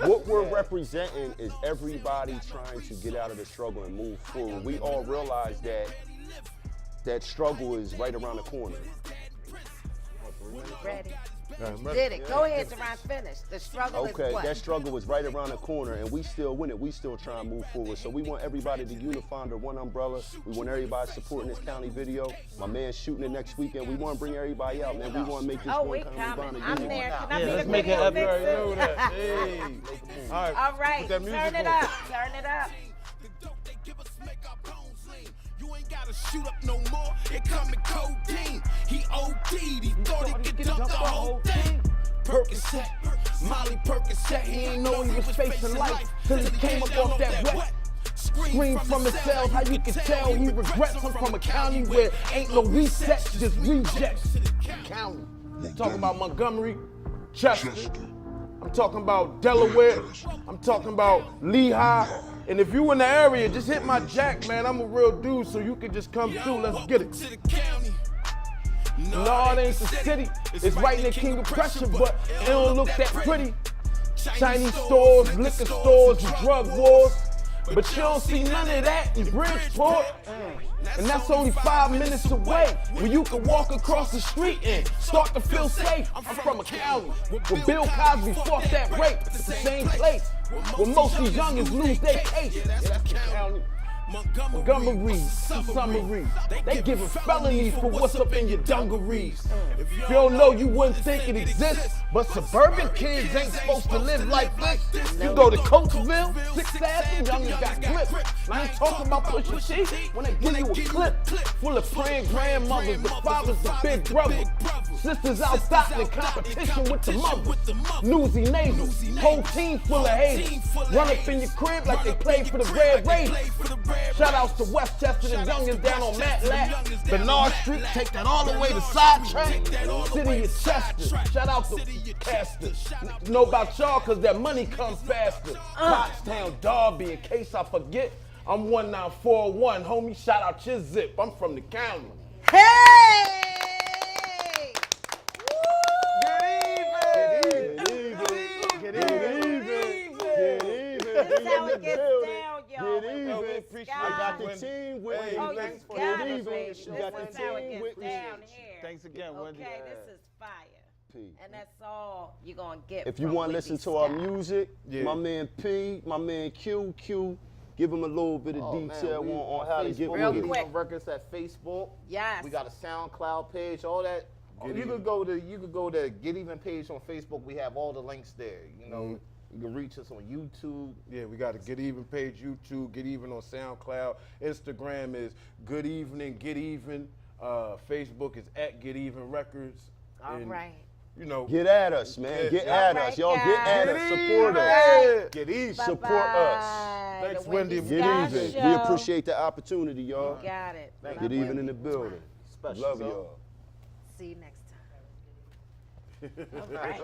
What we're representing is everybody trying to get out of the struggle and move forward. We all realize that struggle is right around the corner. Ready? Did it. Go ahead, Jerron, finish. The struggle is Okay, what? that struggle is right around the corner, and we still win it. We still try and move forward. So we want everybody to unify under one umbrella. We want everybody supporting this county video. My man's shooting it next weekend. We want to bring everybody out, man. We want to make this Oh, one we kind of coming. bond of I'm unity. there. Can I Yeah, be let's the make it video up. You already vixen? know that. Hey. All right, All right, put that music turn it on. up. Turn it up. You ain't gotta shoot up no more. It come in codeine. He OD'd. He thought he could dump the whole thing. Percocet, Molly Percocet. He ain't know he was facing life till he came up off that wet. Scream from his cells, how you can tell he regrets. I'm from a county where ain't no resets, just rejects. County. I'm talking about Montgomery, Chester. I'm talking about Delaware. I'm talking about Lehigh. And if you in the area, just hit my jack, man. I'm a real dude, so you can just come through. Let's get it. No, it ain't the city. It's right near King of Prussia, but it don't look that pretty. Chinese stores, liquor stores, drug wars. But you don't see none of that in Bridgeport. And that's only 5 minutes away, where you can walk across the street and start to feel safe. I'm from a county where Bill Cosby fought that rape. It's the same place where most of these youngins lose their case. Yeah, that's the county. Montgomery, summary. They giving felonies for what's up in your dungarees. If you don't know, you wouldn't think it exists. But suburban kids ain't supposed to live like this. You go to Coatesville, 6th Avenue, youngins got clipped. I ain't talking about Pusha T when they give you a clip full of praying grandmothers, the fathers, the big brothers. Sisters out stopping in competition with the mothers. Newsy nasal, whole team full of haters. Run up in your crib like they played for the Red Raiders. Shout outs to Westchester, the youngins down on Matlack. Bernard Street, take that all the way to Sidetrack. City of Chester, shout out to Castor. Know about y'all cause that money comes faster. Pottstown, Darby, in case I forget, I'm 1941. Homie, shout out your zip. I'm from the county. Hey! is how in it the gets building. down, y'all. Get when even. we appreciate I got the Sky. team with Hey, me. Oh, you thanks for got Get it, even. baby. She This got the is how it team gets with me. down here. Thanks again, Wendy. Okay, this is fire. P. And that's all you're going to get If you from want to Wendy listen to our Sky. music, Yeah. my man P, my man Q, give him a little bit of Oh, man, detail we on how to get Real with Get it. quick. Even Records at Facebook. Yes. We got a SoundCloud page, all that. You could go to Get Even page on Facebook. We have all the links there. You know, you can reach us on YouTube. Yeah, we got a Get Even page, YouTube, Get Even on SoundCloud. Instagram is Good Evening, Get Even. Facebook is at Get Even Records. All And, right. You know, Get at us, man. Yeah. Get All at right, us. Y'all get at guys. us. Support us. Right. Get Even. Support us. Bye. Thanks, The Wendy. Wendy Get Sky even. Show. We appreciate the opportunity, y'all. Got it. Thank Get you, even in the Wendy. building. Special Love sauce. y'all. See you next time. All right.